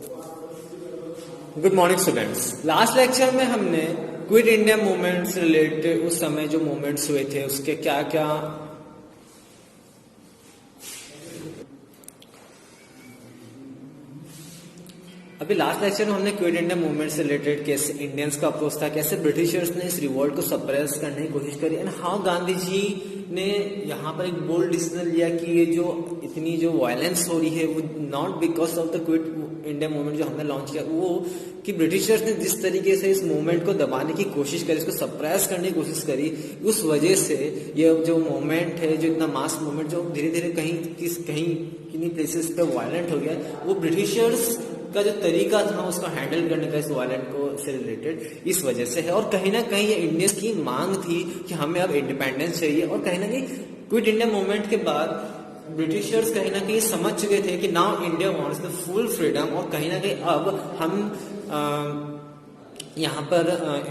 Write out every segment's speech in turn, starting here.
Good morning students. Last lecture में हमने quit India movement से रिलेटेड उस समय जो मूवमेंट्स हुए थे उसके क्या क्या अभी लास्ट लेक्चर में हमने क्विट इंडिया मूवमेंट से रिलेटेड कैसे इंडियंस का अप्रोच था, कैसे ब्रिटिशर्स ने इस रिवोल्ट को सप्रेस करने की कोशिश करी एंड हाउ गांधी जी ने यहाँ पर एक बोल्ड डिसीजन लिया कि ये जो इतनी जो वायलेंस हो रही है वो not because of the quit India movement जो हमने लॉन्च किया वो कि ब्रिटिशर्स ने जिस तरीके से इस मूवमेंट को दबाने की कोशिश करी, इसको सप्रेस करने की कोशिश करी, उस वजह से ये जो मूवमेंट है, जो इतना मास मूवमेंट जो धीरे धीरे कहीं किन्हीं प्लेसेस पे वायलेंट हो गया, वो ब्रिटिशर्स का जो तरीका था उसको हैंडल करने का इस वायलेंट को से रिलेटेड इस वजह से है। और कहीं ना कहीं ये इंडियंस की मांग थी कि हमें अब इंडिपेंडेंस चाहिए। और कहीं ना कहीं क्विट इंडिया मूवमेंट के बाद ब्रिटिशर्स कहीं ना कहीं समझ चुके थे कि now India wants the full freedom, और कहीं ना कहीं अब हम यहाँ पर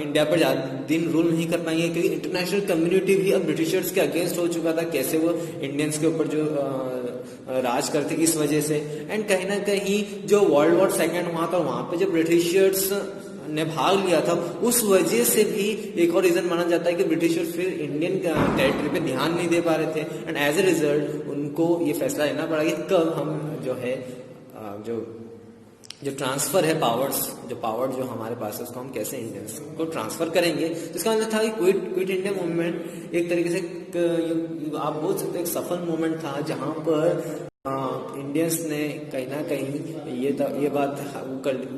इंडिया पर ज्यादा दिन रूल नहीं कर पाएंगे, क्योंकि इंटरनेशनल कम्युनिटी भी अब ब्रिटिशर्स के अगेंस्ट हो चुका था, कैसे वो इंडियंस के ऊपर जो राज करते इस वजह से। एंड कहीं ना कहीं जो वर्ल्ड वॉर सेकेंड हुआ था वहां पे जो ब्रिटिशर्स ने भाग लिया था, उस वजह से भी एक और रीजन माना जाता है कि ब्रिटिशर्स फिर इंडियन टेरिटरी पे ध्यान नहीं दे पा रहे थे। एंड एज ए रिजल्ट उनको ये फैसला लेना पड़ा कि कब हम जो है जो ट्रांसफर है पावर्स, जो पावर जो हमारे पास है उसको हम कैसे इंडियंस को ट्रांसफर करेंगे। जिसका मतलब था कि क्विट इंडिया मूवमेंट एक तरीके से आप बोल सकते एक सफल मूवमेंट था, जहां पर इंडियंस ने कहीं ना कहीं ये बात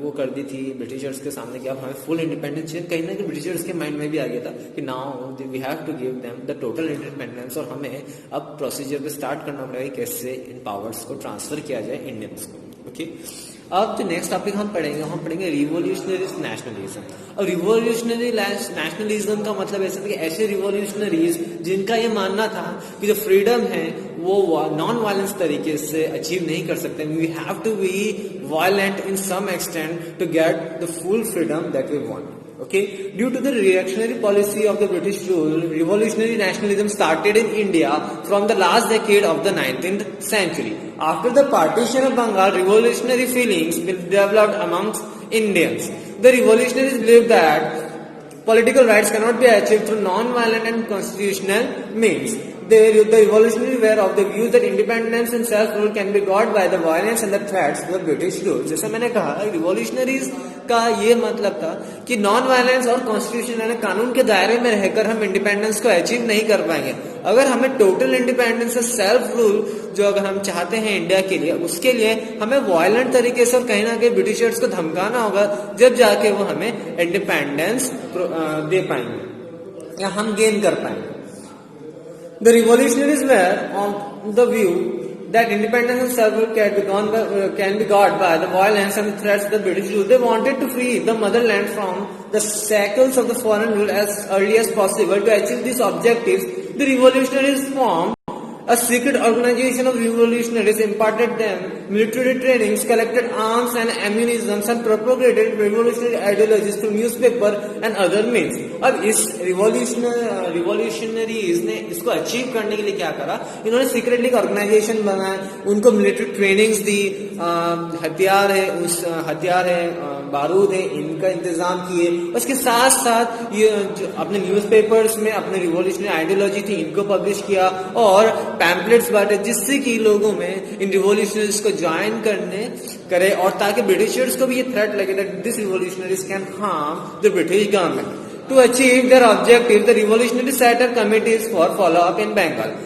वो कर दी थी ब्रिटिशर्स के सामने कि अब हमें फुल इंडिपेंडेंस चाहिए। कहीं ना कहीं ब्रिटिशर्स के माइंड में भी आ गया था कि now we have to give them the total independence, और हमें अब प्रोसीजर पे स्टार्ट करना पड़ेगा कैसे इन पावर्स को ट्रांसफर किया जाए इंडियंस को। ओके, अब जो नेक्स्ट टॉपिक हम पढ़ेंगे रिवोल्यूशनरी नेशनलिज्म। और रिवोल्यूशनरी नेशनलिज्म का मतलब ऐसा था कि ऐसे रिवोल्यूशनरीज जिनका ये मानना था कि जो फ्रीडम है वो नॉन वायलेंस तरीके से अचीव नहीं कर सकते, we have to be violent in some extent to get the full freedom that we want. Okay, due to the reactionary policy of the British rule, revolutionary nationalism started in India from the last decade of the 19th century. After the partition of Bengal, revolutionary feelings developed amongst Indians. The revolutionaries believed that political rights cannot be achieved through non-violent and constitutional means. The revolutionary were of the view that independence and self-rule can be got by the violence and the threats of the British rule. जैसे मैंने कहा, revolutionaries का ये मतलब था कि non violence और constitution यानी कानून के दायरे में रहकर हम इंडिपेंडेंस को अचीव नहीं कर पाएंगे। अगर हमें टोटल इंडिपेंडेंस और सेल्फ रूल जो अगर हम चाहते हैं इंडिया के लिए, उसके लिए हमें वायलेंट तरीके से और कहीं ना कहीं ब्रिटिशर्स को धमकाना होगा, जब जाके वो हमें इंडिपेंडेंस दे पाएंगे या हम गेन कर पाएंगे। The revolutionaries were on the view that independence and self-rule can be got by the violence and the threats of the British rule. They wanted to free the motherland from the shackles of the foreign rule as early as possible. To achieve these objectives, the revolutionaries formed a secret organization of revolutionaries, imparted them military trainings, collected arms and ammunition, and propagated revolutionary ideologies through newspaper and other means. अब इस revolutionaries ने इसको achieve करने के लिए क्या करा, इन्होंने सीक्रेटली एक ऑर्गेनाइजेशन बनाया, उनको मिलिट्री ट्रेनिंग्स दी, हथियार है, बारूद है, इनका इंतजाम किए। उसके साथ साथ ये जो अपने न्यूज़पेपर्स में अपने रिवॉल्यूशनरी आइडियोलॉजी थी इनको पब्लिश किया और पैम्पलेट्स बांटे, जिससे कि लोगों में इन रिवॉल्यूशनरीज को ज्वाइन करे और ताकि ब्रिटिशर्स को भी ये थ्रेट लगे that this revolutionaries can harm the British government. To achieve their objective, the revolutionaries set up committees for follow-up in Bengal.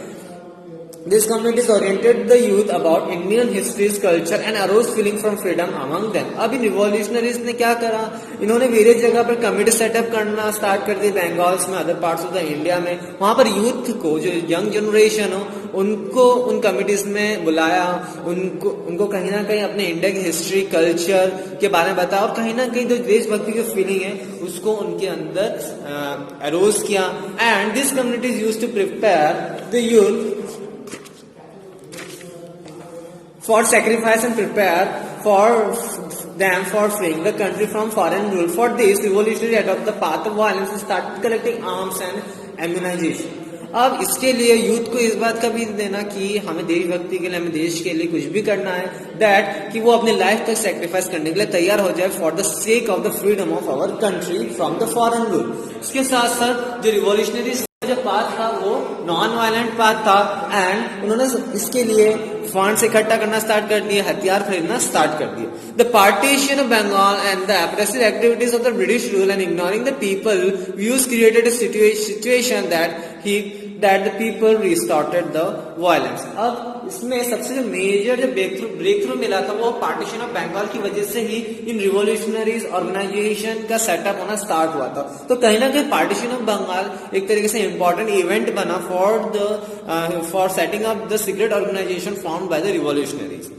These committees oriented the youth about Indian history, culture and arose feeling from freedom among them. अब इन revolutionaries ने क्या करा, इन्होंने various जगह पर committee setup करना start कर दी, Bengal's में, other parts of the India में। वहां पर यूथ को, जो यंग जनरेशन हो, उनको उन कमिटीज में बुलाया, उनको कहीं ना कहीं अपने इंडिया की हिस्ट्री, कल्चर के बारे में बताया और कहीं ना कहीं जो देशभक्ति की फीलिंग है उसको उनके अंदर अरोज किया। And this communities used to prepare the youth for sacrifice and prepare for them for freeing the country from foreign rule. For this, revolutionaries adopted the path of violence and started collecting arms and ammunition. अब इसके लिए youth को इस बात का भी देना कि हमें देशभक्ति के लिए, हमें देश के लिए कुछ भी करना है, दैट कि वो अपनी लाइफ तक सेक्रीफाइस करने के लिए तैयार हो जाए for the sake of the freedom of our country from the foreign rule. इसके साथ साथ जो रिवॉल्यूशनरी जो पाथ था वो नॉन वायलेंट पाथ था, एंड उन्होंने इसके लिए फंड्स इकट्ठा करना स्टार्ट कर दिए, हथियार खरीदना स्टार्ट कर दिए। The partition of Bengal and the oppressive activities of the British rule and ignoring the people views created a situation that the people restarted the violence. अब इसमें सबसे जो मेजर जो ब्रेक थ्रू मिला था वो पार्टीशन ऑफ बंगाल की वजह से ही इन रिवॉल्यूशनरीज ऑर्गेनाइजेशन का सेटअप होना स्टार्ट हुआ था। तो कहीं ना कहीं पार्टीशन ऑफ बंगाल एक तरीके से इंपॉर्टेंट इवेंट बना for setting up the secret organisation formed by the revolutionaries.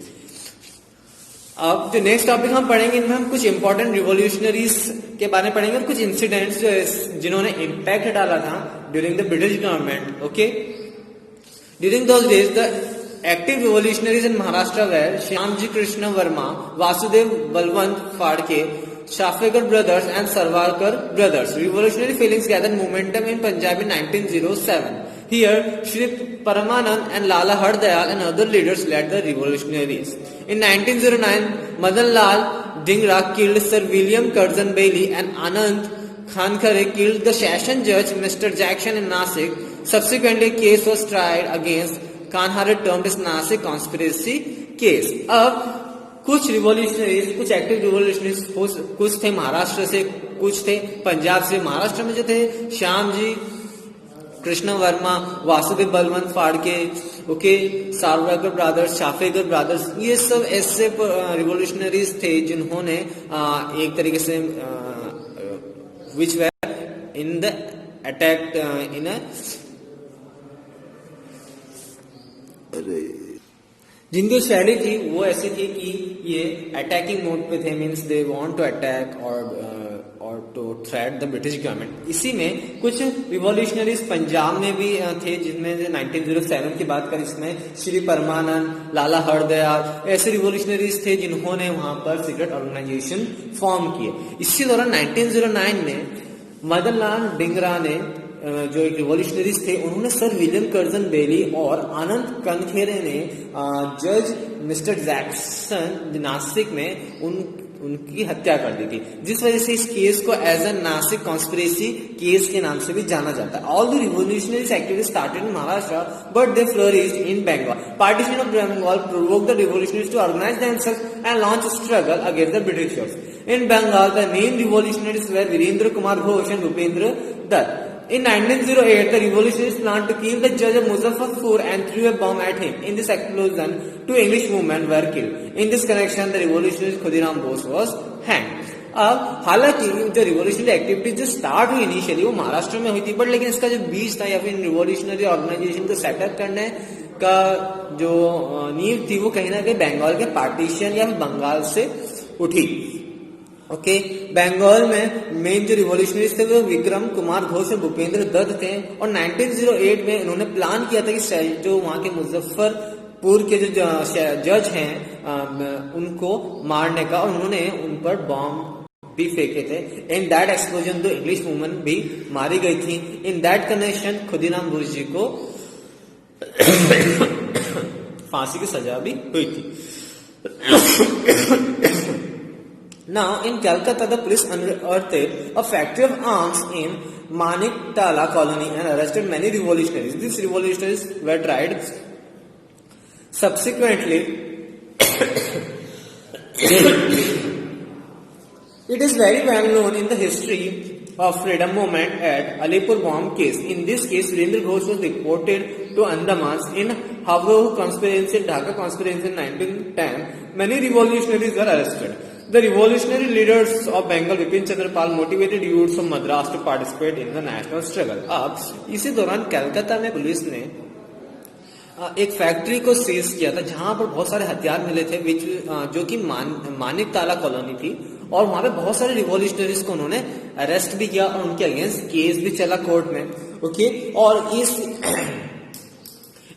अब जो नेक्स्ट टॉपिक हम पढ़ेंगे, इनमें हम कुछ इंपॉर्टेंट रिवॉल्यूशनरीज के बारे में पढ़ेंगे और कुछ इंसिडेंट्स जिन्होंने इम्पैक्ट डाला था during the British government. Okay, during those days the active revolutionaries in Maharashtra were Shyamji Krishna Verma, Vasudev Balwant Phadke, Shafekar brothers and Sarwarkar brothers. Revolutionary feelings gathered momentum in Punjab in 1907. Here, Shri Paramanand and Lala Hardayal and other leaders led the revolutionaries. In 1909, Madan Lal Dhingra killed Sir William Curzon Bailey and Anand Khankare killed the session judge Mr. Jackson in Nasik. Subsequently, a case was tried against Kanhare termed as Nashik conspiracy case. अब कुछ revolutionaries, कुछ active revolutionaries, कुछ थे महाराष्ट्र से, कुछ थे पंजाब से। महाराष्ट्र में जो थे Shyam ji Krishna Varma, Vasudev Balwant Phadke, okay, Savarkar brothers, Chapekar brothers, ये सब ऐसे रिवॉल्यूशनरीज थे जिन्होंने एक तरीके से which were in the attack in a जिनकी शैली थी वो ऐसी थी कि ये अटैकिंग मोड पे थे, means they want to attack और to threat the British government. इसी में कुछ रिवॉल्यूशनरीज पंजाब में भी थे, जिनमें 1907 की बात करें, इसमें श्री परमानंद, लाला हरदयाल, ऐसे रिवॉल्यूशनरीज थे जिन्होंने वहां पर सीक्रेट ऑर्गेनाइजेशन फॉर्म किए। इसी दौरान 1909 में मदन लाल डिंगरा ने, जो एक रिवॉल्यूशनरीज थे, उन्होंने सर विलियम कर्जन बेली और आनंद कनखेरे ने जज मिस्टर जैक्सन नासिक में उनकी हत्या कर दी थी, जिस वजह से इस केस को as a Nasik conspiracy case के नाम से भी जाना जाता है। All the revolutionaries activities started in Maharashtra but they flourished in Bengal. Partition of Bengal provoked the revolutionaries to organise themselves and launch struggle against the Britishers. In Bengal, the main revolutionists were Virendra Kumar Ghosh and Bhupendra Dutt. In 1908, the revolutionists planned to kill the judge of Muzaffarpur and threw a bomb at him. In this explosion, 2 English women were killed. In this connection, the revolutionist Khudiram Bose was hanged. अब हालांकि जो revolutionary activity जो start हुई initially वो महाराष्ट्र में हुई थी, but लेकिन इसका जो बीज था या फिर रिवॉल्यूशनरी ऑर्गेनाइजेशन को सेटअप करने का जो नींव थी वो कहीं ना कहीं बंगाल के पार्टीशन या बंगाल से उठी। ओके, बंगाल में मेन जो रिवॉल्यूशनरीज थे वो विक्रम कुमार घोष और भूपेंद्र दत्त थे, और 1908 में उन्होंने प्लान किया था कि जो वहां के मुजफ्फरपुर के जो जज हैं उनको मारने का, और उन्होंने उन पर बॉम्ब भी फेंके थे। In that explosion 2 English women भी मारी गई थी। In that connection Khudiram Bose ji को फांसी की सजा भी हुई थी। Now, in Calcutta, the police unearthed a factory of arms in Maniktala colony and arrested many revolutionaries. These revolutionaries were tried. Subsequently, it is very well known in the history of freedom movement at Alipur bomb case. In this case, Virendra Ghosh was deported to Andamans in Havro conspiracy, Dhaka conspiracy in 1910. Many revolutionaries were arrested. The revolutionary leaders of Bengal, Bipin Chandra Pal, motivated youths of Madras to participate in the national struggle. अब इसी दौरान कलकत्ता में police ने एक factory को seize किया था जहां पर बहुत सारे हथियार मिले थे, जो कि मानिक ताला कॉलोनी थी, और वहां पे बहुत सारे रिवॉल्यूशनरीज को उन्होंने अरेस्ट भी किया और उनके अगेंस्ट केस भी चला कोर्ट में। ओके, और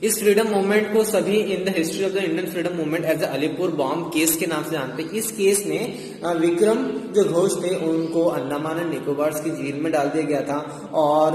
इस फ्रीडम मूवमेंट को सभी in the history of the Indian freedom movement as the Alipur bomb case के नाम से जानते हैं। इस केस में विक्रम जो घोष थे उनको अंडमान एंड निकोबार की जेल में डाल दिया गया था, और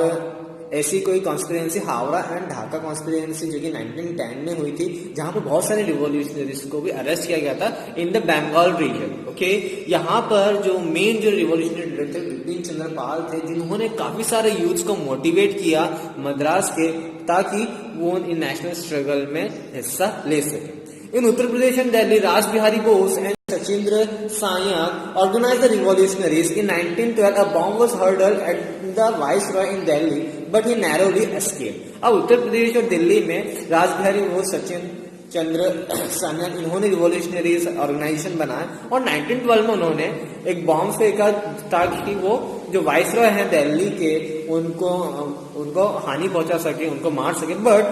ऐसी कोई conspiracy Howrah and Dhaka conspiracy जो कि 1910 में हुई थी, जहां पे बहुत सारे रिवॉल्यूशनरीज को भी अरेस्ट किया गया था in the Bengal region. Okay, यहाँ पर जो मेन जो रिवॉल्यूशनरी लीडर थे बिपिन चंद्र पाल थे, जिन्होंने काफी सारे यूथ्स को मोटिवेट किया मद्रास के, ताकि वो इन नेशनल स्ट्रगल में हिस्सा ले सके। In Uttar Pradesh and Delhi, Raj Bihari Bose and Sachindra Sayak organized the revolutionaries. In 1912, a bomb was hurled at the viceroy in Delhi, but he narrowly escaped. अब उत्तर प्रदेश और दिल्ली में राज बिहारी बोस, सचिन चंद्र सान्याल, इन्होंने रिवॉल्यूशनरीज ऑर्गेनाइजेशन बनाया और 1912 में उन्होंने एक बॉम्ब फेंका ताकि वो जो वाइसरॉय हैं दिल्ली के उनको हानि पहुंचा सके, उनको मार सके, बट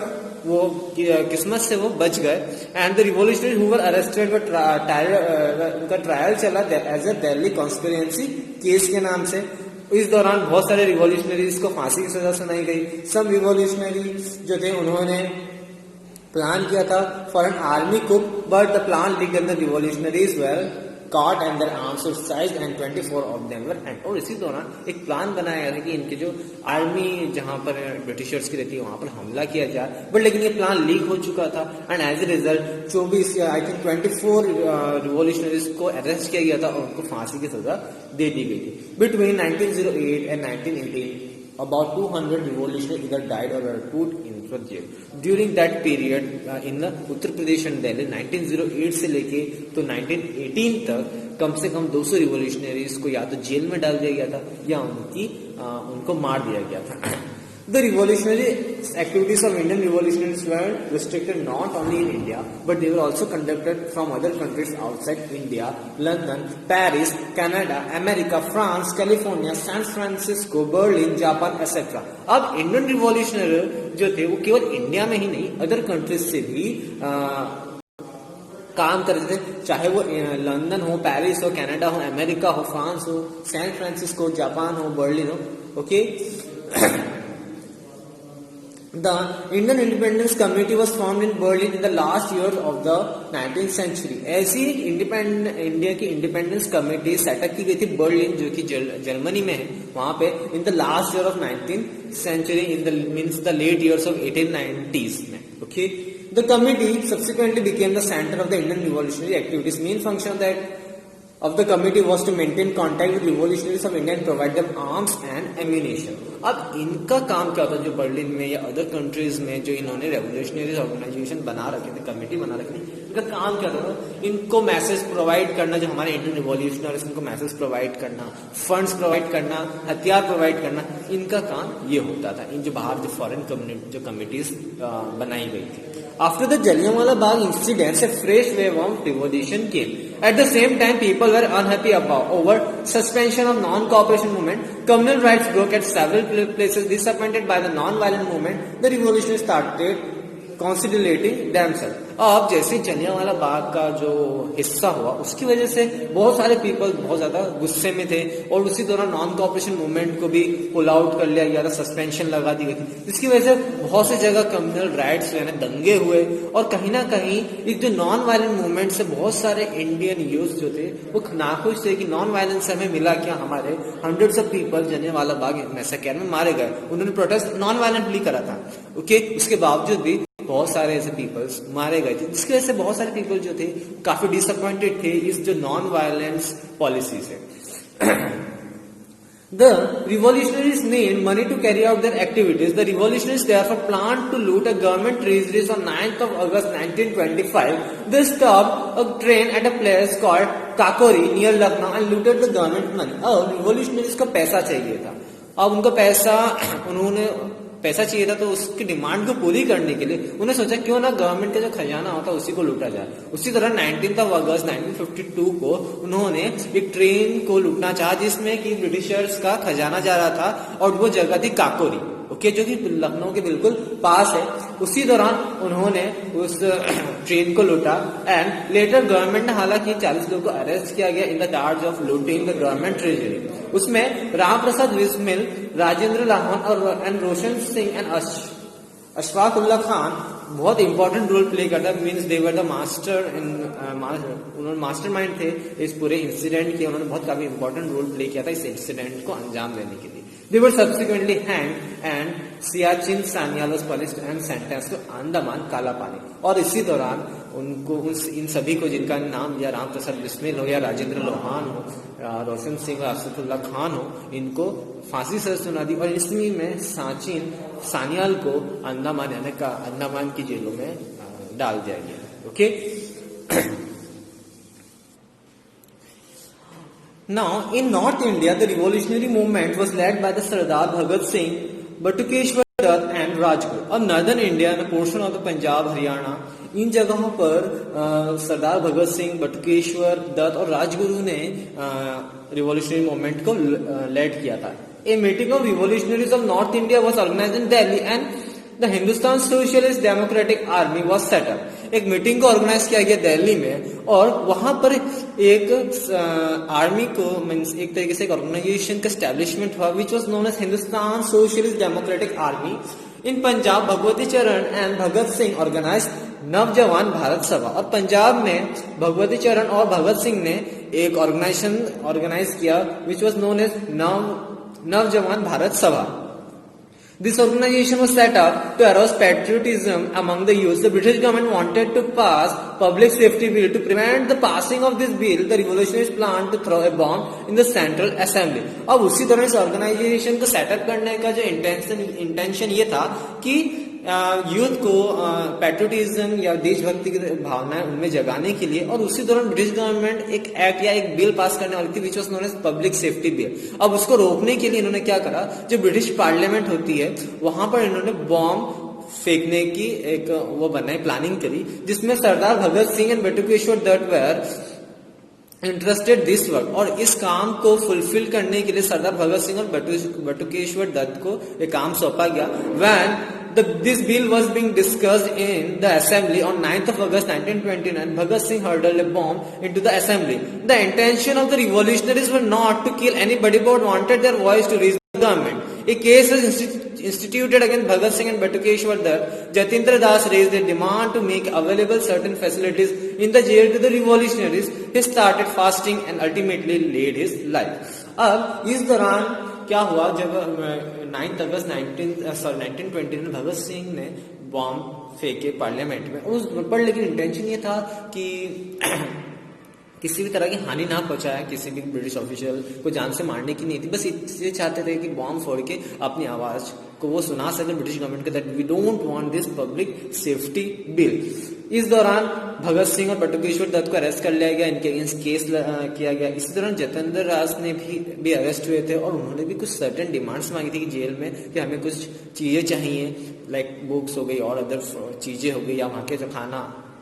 वो किस्मत से वो बच गए। And the revolutionary who were arrested, उनका ट्रायल चला as a Delhi conspiracy case के नाम से। इस दौरान बहुत सारे रिवॉल्यूशनरीज को फांसी की सजा सुनाई गई। सब रिवॉल्यूशनरी जो थे उन्होंने प्लान किया था for an army coup, but the plan leak and the revolutionaries were caught and their arms were seized and 24 of them were hanged। और इसी दौरान एक प्लान बनाया गया था कि इनके जो आर्मी जहां पर ब्रिटिशर्स की रहती है वहां पर हमला किया जाए, बट लेकिन ये प्लान लीक हो चुका था and as a result 24 revolutionaries को अरेस्ट किया गया था और उनको फांसी की सजा दे दी गई थी। Between 1908 and 1918 about 200 revolutionaries either died or were put into jail. During that period in Uttar Pradesh and Delhi 1908 से लेके तो 1918 तक कम से कम 200 रिवॉल्यूशनरीज को या तो जेल में डाल दिया गया था या उनको मार दिया गया था। The revolutionary activities of Indian revolutionaries were restricted not only in India, but they were also conducted from other countries outside India, London, Paris, Canada, America, France, California, San Francisco, Berlin, Japan, etc. अब Indian revolutionary जो थे वो केवल India में ही नहीं, other countries से भी काम करते थे, चाहे वो लंदन हो, पेरिस हो, कनाडा हो, अमेरिका हो, फ्रांस हो, सैन फ्रांसिस्को, जापान हो, बर्लिन हो। Okay, The Indian Independence Committee was formed in Berlin in the last years of the 19th century. ऐसी इंडिया की इंडिपेंडेंस कमेटी सेटअप की गई थी बर्लिन, जो कि जर्मनी में है, वहां पे in the last year of 19th century, in the means the late years of 1890s में. Okay, the committee subsequently became the center of the Indian revolutionary activities. Main function of the committee was to maintain contact with revolutionaries of India and provide them arms and ammunition. अब इनका काम क्या होता है, जो Berlin में या other countries में जो इन्होंने रेवोल्यूशनरीज ऑर्गेनाइजेशन बना रखे थे, कमेटी बना रखी थी, इनका काम क्या था, इनको मैसेज प्रोवाइड करना, जो हमारे इंडियन रिवॉल्यूशनरीज इनको मैसेज प्रोवाइड करना, फंड्स प्रोवाइड करना, हथियार प्रोवाइड करना, इनका काम ये होता था, इन जो बाहर जो फॉरेन कम्युनिटी जो कमिटीज बनाई गई थी। After the Jallianwala Bagh incidents, a fresh wave of revolution came. At the same time, people were unhappy over suspension of non-cooperation movement. Communal riots broke at several places. Disappointed by the non-violent movement, the revolutionists started consolidating themselves. अब जैसे जलियांवाला बाग का जो हिस्सा हुआ, उसकी वजह से बहुत सारे पीपल बहुत ज्यादा गुस्से में थे और उसी दौरान नॉन कॉपरेशन मूवमेंट को भी पुल आउट कर लिया गया था, सस्पेंशन लगा दी गई थी, जिसकी वजह से बहुत सी जगह कम्युनल राइट्स जो है दंगे हुए और कहीं ना कहीं एक जो नॉन वायलेंट मूवमेंट से बहुत सारे इंडियन यूथ जो थे वो नाखुश थे कि नॉन वायलेंस से हमें मिला क्या, हमारे hundreds of people Jallianwala Bagh massacre में मारे गए, उन्होंने प्रोटेस्ट नॉन वायलेंटली करा था। ओके, उसके बावजूद भी बहुत सारे ऐसे पीपल्स मारे गए थे, जिसकी वजह से बहुत सारे पीपल जो थे काफी डिसअपॉइंटेड थे इस जो नॉन वायलेंस पॉलिसी से। The revolutionaries need money to carry out their activities. The revolutionaries therefore planned to loot a government treasuries on 9th of August 1925. They stopped a train at a place called Kakori near Lucknow and looted the government money. अब revolutionaries को पैसा चाहिए था, अब उनको उन्होंने पैसा चाहिए था, तो उसकी डिमांड को पूरी करने के लिए उन्होंने सोचा क्यों ना गवर्नमेंट का जो खजाना होता है उसी को लूटा जाए। उसी तरह 19 अगस्त 1952 को उन्होंने एक ट्रेन को लूटना चाहा जिसमें कि ब्रिटिशर्स का खजाना जा रहा था और वो जगह थी काकोरी, ओके, जो कि लखनऊ के बिल्कुल पास है। उसी दौरान उन्होंने उस ट्रेन को लूटा एंड लेटर गवर्नमेंट ने हालांकि 40 लोगों को अरेस्ट किया गया in the charge of looting the government treasury. उसमें राम प्रसाद बिस्मिल, राजेंद्र लाहौन और एंड रोशन सिंह एंड अशफाक उल्ला खान बहुत इंपॉर्टेंट रोल प्ले करता है, means they were the master in उन्होंने मास्टरमाइंड थे इस पूरे इंसिडेंट के, उन्होंने बहुत काफी इंपॉर्टेंट रोल प्ले किया था इस इंसिडेंट को अंजाम देने के लिए। They were subsequently hanged and Siachen Sanyal was punished and sentenced to Andaman Kalapani. और इसी दौरान उनको इन सभी को जिनका नाम या राम प्रसाद बिस्मिल हो या राजेंद्र लोहान हो, रोशन सिंह, असदुल्ला खान हो, इनको फांसी सजा सुना दी और इसमें में साचिन सान्याल को अंडमान यानी का अंडमान की जेलों में डाल दिया गया. Okay. Now, in North India, the revolutionary movement was led by the Sardar Bhagat Singh, Batukeshwar Dutt and Rajguru. और Northern India and a portion of the Punjab, Haryana, इन जगहों पर सरदार भगत सिंह, बटुकेश्वर दत्त और राजगुरु ने रिवॉल्यूशनरी मूवमेंट को लेड किया था. A meeting of revolutionaries of North India was organized in Delhi and the Hindustan Socialist Democratic Army was set up. एक meeting को organise किया गया दिल्ली में और वहां पर एक आर्मी को मीन्स एक तरीके से एक ऑर्गेनाइजेशन का एस्टेब्लिशमेंट हुआ which was known as Hindustan Socialist Democratic Army. In Punjab Bhagwati Charan and Bhagat Singh organise Naujawan Bharat Sabha. और पंजाब में भगवती चरण और भगत सिंह ने एक ऑर्गेनाइजेशन ऑर्गेनाइज किया which was known as Naujawan Bharat Sabha. This organization was set up to arouse patriotism among the youth. The British government wanted to pass public safety bill. To prevent the passing of this bill, the revolutionaries planned to throw a bomb in the Central Assembly. अब उसी दौरान इस organisation को setup करने का जो intention ये था कि यूथ को पैट्रियोटिज्म या देशभक्ति की भावनाएं उनमें जगाने के लिए. और उसी दौरान ब्रिटिश गवर्नमेंट एक एक्ट या एक बिल पास करने वाली थी which was known as public safety bill. अब उसको रोकने के लिए इन्होंने क्या करा, जो ब्रिटिश पार्लियामेंट होती है वहां पर इन्होंने बॉम्ब फेंकने की एक वो बनाई, प्लानिंग करी, जिसमें Sardar Bhagat Singh and Batukeshwar Dutt were interested this work. और इस काम को फुलफिल करने के लिए सरदार भगत सिंह और बटुकेश्वर दत्त को एक काम सौंपा गया. When this bill was being discussed in the assembly on 9th of August 1929, Bhagat Singh hurled a bomb into the assembly. The intention of the revolutionaries were not to kill anybody but wanted their voice to reach the government. A case was instituted against Bhagat Singh and Batukeshwar Dutt. Jatindra Das raised a demand to make available certain facilities in the jail to the revolutionaries. He started fasting and ultimately laid his life. अब इस दौरान क्या हुआ, जब 9 अगस्त 1920 में भगत सिंह ने bomb फेंके parliament में उस पर, लेकिन इंटेंशन ये था कि किसी भी तरह की हानि ना पहुंचाया, किसी भी ब्रिटिश ऑफिशियल को जान से मारने की नहीं थी. बस ये चाहते थे कि बॉम्ब फोड़ के अपनी आवाज को वो सुना सके ब्रिटिश गवर्नमेंट को that we don't want this public safety bill. इस दौरान भगत सिंह और बटुकेश्वर दत्त को अरेस्ट कर लिया गया, इनके अगेंस्ट केस किया गया. इसी दौरान जतेंद्र दास ने भी अरेस्ट हुए थे और उन्होंने भी कुछ सर्टेन डिमांड्स मांगी थी कि जेल में कि हमें कुछ चीजें चाहिए, लाइक बुक्स हो गई और अदर चीजें हो गई, या वहां के जो खाना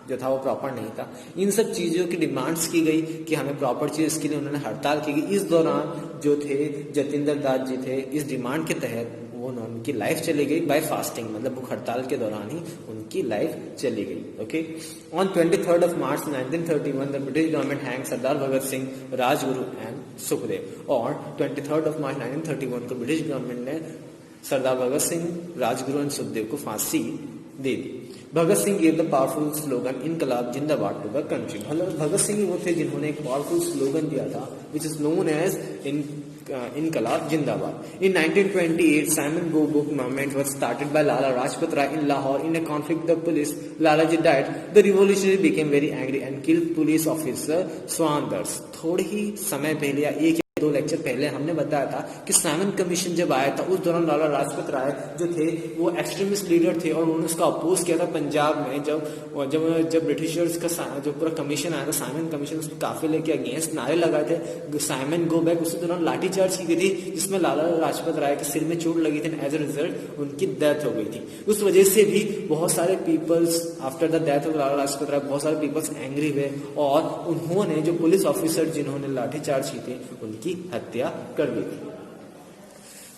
जो था वो प्रॉपर नहीं था. इन सब चीजों की डिमांड्स की गई कि हमें प्रॉपर चीज, इसके लिए उन्होंने हड़ताल की गई. इस दौरान जो थे जतेंद्र दास जी थे, इस डिमांड के तहत वो उनकी लाइफ चली गई बाय फास्टिंग, मतलब भूख हड़ताल के दौरान ही उनकी लाइफ चली गई. Okay. On 23rd of March 1931 the British government hang Sardar Bhagat Singh, Rajguru and Sukhdev. और 23rd of March 1931 को ब्रिटिश गवर्नमेंट ने सरदार भगत सिंह, राजगुरु एंड सुखदेव को फांसी दे दी. Bhagat Singh gave the powerful slogan इनकलाब जिंदाबाद to the country. Bhagat Singh वो थे जिन्होंने एक पावरफुल स्लोगन दिया था विच इज नोन एज इनकलाब जिंदाबाद. In 1928, Simon Go Book movement was started by Lala Rajpat Rai in Lahore. In a conflict with the police, Lalaji died. The revolutionaries became very angry and killed police officer Swanders. थोड़े ही समय पहले या एक 2 lecture पहले हमने बताया था कि साइमन कमीशन जब आया था उस दौरान लाला लाजपत राय जो थे वो एक्सट्रीमिस्ट लीडर थे और उन्होंने उसका अपोज किया था पंजाब में. जब ब्रिटिशर्स का जो पूरा कमीशन आया था साइमन कमीशन, उस काफिले के अगेंस्ट नारे लगाए थे, साइमन गो बैक. उसी दौरान लाठीचार्ज की गई थी जिसमें लाला लाजपत राय के सिर में चोट लगी थी. एज ए रिजल्ट उनकी डेथ हो गई थी. उस वजह से भी बहुत सारे peoples after the death of Lala Lajpat Rai बहुत सारे पीपल्स एंग्री हुए और उन्होंने जो पुलिस ऑफिसर जिन्होंने लाठीचार्ज की थी उनकी हत्या कर दी थी.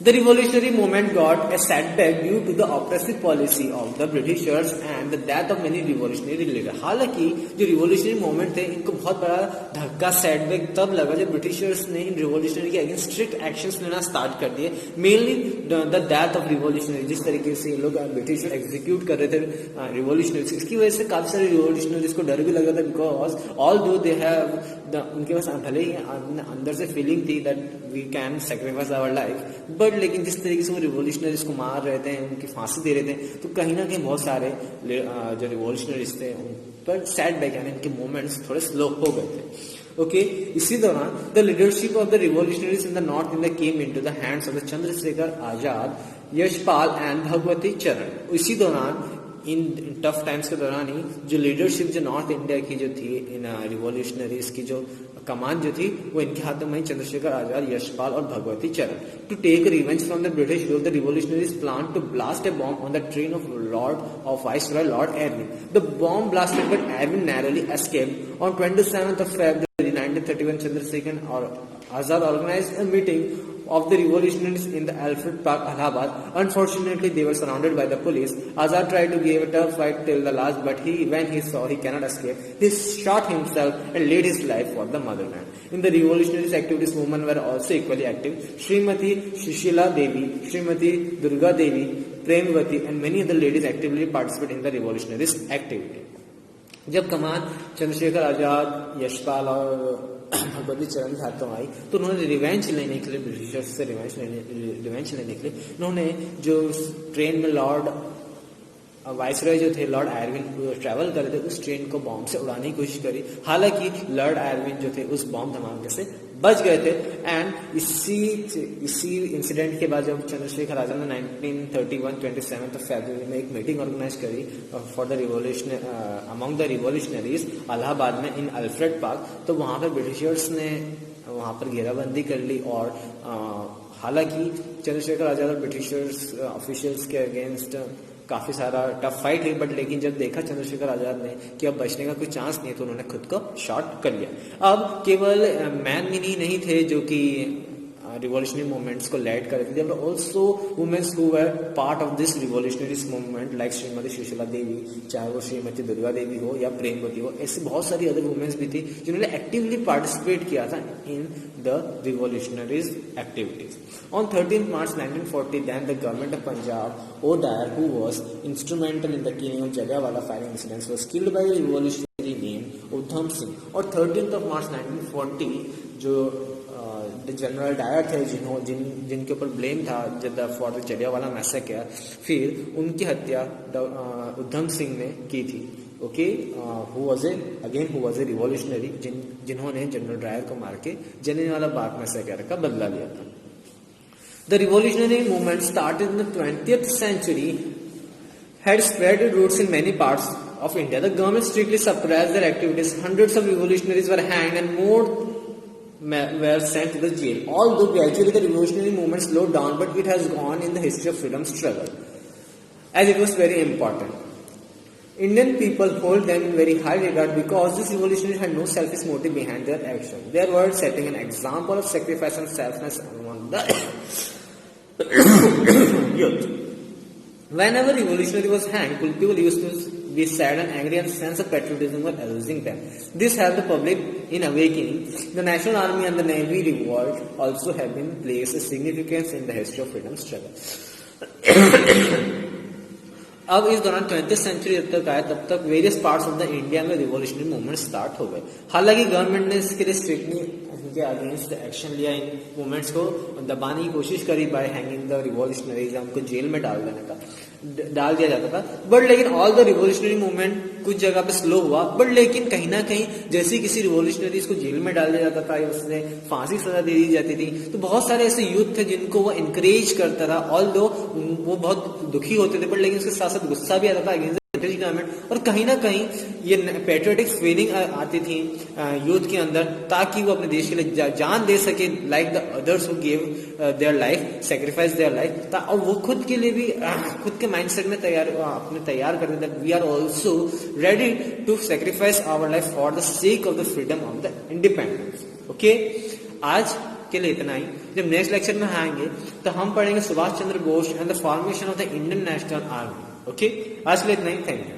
The revolutionary movement got a setback due to the oppressive policy of the Britishers and the death of many revolutionary leaders. हालांकि जो revolutionary movement थे इनको बहुत बड़ा धक्का सेटबैक तब लगा जब ब्रिटिशर्स ने इन revolutionary के अगेंस्ट स्ट्रिक्ट एक्शंस लेना स्टार्ट कर दिए. Mainly the death of revolutionary, जिस तरीके से लोग ब्रिटिशर एग्जीक्यूट कर रहे थे रिवॉल्यूशनरीज, इसकी वजह से काफी सारे रिवॉल्यूशनरीज को डर भी लगा था. बिकॉज ऑल दो दे हैव उनके पास भले ही अंदर से फीलिंग थी that we can sacrifice our life, but but लेकिन जिस तरीके से वो रिवॉल्यूशनरीज को मार रहे थे, उनकी फांसी दे रहे थे, तो कहीं ना कहीं बहुत सारे जो रिवॉल्यूशनरीज थे उन पर सेटबैक यानी इनके मूवमेंट्स थोड़े स्लो हो गए थे। ओके, इसी दौरान the leadership of the revolutionaries in the north India came into the hands of the Chandrashekhar Azad, Yashpal and Bhagwati चरण। इसी दौरान इन टफ टाइम्स के दौरान ही जो लीडरशिप जो नॉर्थ इंडिया की जो थी इन रिवॉल्यूशनरीज की जो कमान जो थी वो इनके हाथों में चंद्रशेखर आजाद, यशपाल और Bhagwati Charan. To take revenge from the British rule, the revolutionaries plan to blast a bomb on the train of viceroy lord Irwin. The bomb blasted but Irwin narrowly escaped. On 27th of February 1931, Chandrasekhar or Azad organized a meeting of the revolutionists in the Alfred Park, Allahabad. Unfortunately, they were surrounded by the police. Azad tried to give a tough fight till the last, but when he saw he cannot escape, he shot himself and laid his life for the motherland. In the revolutionary activities, women were also equally active. Srimati Shishila Devi, Srimati Durga Devi, Premvati, and many other ladies actively participate in the revolutionary activity. जब कमान चंद्रशेखर आजाद, यशपाल और भगवती चरण के हाथों आई तो उन्होंने revenge लेने के लिए, ब्रिटिशर्स से रिवेंज लेने के लिए उन्होंने जो ट्रेन में लॉर्ड वाइसरॉय जो थे लॉर्ड आयरविन ट्रैवल कर रहे थे उस ट्रेन को बॉम्ब से उड़ाने की कोशिश करी। हालांकि लॉर्ड आयरविन जो थे उस बॉम्ब धमाके से बच गए थे। एंड इसी इंसिडेंट के बाद जब चंद्रशेखर आजाद ने 1931 27th of February में एक मीटिंग ऑर्गेनाइज करी for the revolution among the revolutionaries Allahabad में इन अल्फ्रेड पार्क, तो वहां पर ब्रिटिशर्स ने वहां पर घेराबंदी कर ली और हालांकि चंद्रशेखर आजाद और ब्रिटिशर्स ऑफिशियल्स के अगेंस्ट काफी सारा टफ फाइट हुई, बट लेकिन जब देखा चंद्रशेखर आजाद ने कि अब बचने का कोई चांस नहीं है तो उन्होंने खुद को शॉट कर लिया। अब केवल मैन ही नहीं थे जो कि रिवॉल्यूशनरी मूवमेंट्स को लीड कर रहे थे, there were also womens who were part of this revolutionary movement like Shrimati Sushila Devi, चाहे वो श्रीमती दुर्गा देवी हो या प्रेमवती हो, ऐसी बहुत सारी अदर वुमेन्स भी थी जिन्होंने एक्टिवली पार्टिसिपेट किया था in the revolutionaries activities. On 13th March 1940, then the government of Punjab, Dyer, who was instrumental in the killing of Jallianwala firing incidents, was killed by a revolutionary named Udham Singh। और 13th of March 1940 जो general Dyer थे जिनके ऊपर blame था for the Jallianwala massacre, फिर उनकी हत्या उधम सिंह ने की थी। Okay, who was a revolutionary जिन्होंने जनरल डायर को मार के जलियांवाला बाग मैसेकर का बदला लिया था। The revolutionary movement started in the 20th century had spread its roots in many parts of India. The government strictly suppressed their activities. Hundreds of revolutionaries were hanged and more were sent to the jail. Although gradually the revolutionary movement slowed down, but it has gone in the history of freedom struggle as it was very important. Indian people hold them in very high regard because these revolutionaries had no selfish motive behind their action. Their words setting an example of sacrifice and selflessness among the youth. Whenever revolutionary was hanged, people used to be sad and angry and sense of patriotism were arousing them. This helped the public in awakening. The National Army and the Navy revolt also have been placed a significance in the history of freedom struggle. अब इस दौरान 20th century जब तक आया तब तक various parts of the India में revolutionary movement start हो गए। हालांकि गवर्नमेंट ने इसके लिए स्ट्रिक्टली उनके अगेंस्ट एक्शन लिया, इन मूवमेंट्स को दबाने की कोशिश करी बाय हैंगिंग द रिवॉल्यूशनरीज, उनको जेल में डाल दिया जाता था। बट लेकिन ऑल द रिवॉल्यूशनरी मूवमेंट कुछ जगह पे स्लो हुआ, बट लेकिन कहीं ना कहीं जैसे किसी रिवॉल्यूशनरीज को जेल में डाल दिया जाता था या उसने फांसी सजा दे दी जाती थी, तो बहुत सारे ऐसे यूथ थे जिनको वो इनकरेज करता था। ऑल्दो वो बहुत दुखी होते थे, बट लेकिन उसके साथ साथ गुस्सा भी आता था अगेंस्ट ब्रिटिश गवर्नमेंट, और कहीं ना कहीं ये पैट्रियोटिक फीलिंग आती थी यूथ के अंदर ताकि वो अपने देश के लिए जान दे सके, like the others who give their life, sacrifice their life, और वो खुद के लिए भी खुद के माइंडसेट में तैयार करते थे we are also ready to sacrifice our life for the sake of the freedom of the independence. Okay, आज के लिए इतना ही। जब नेक्स्ट लेक्चर में आएंगे तो हम पढ़ेंगे Subhash Chandra Bose and the formation of the Indian National Army. Okay, आज के लिए इतना ही। Thank you.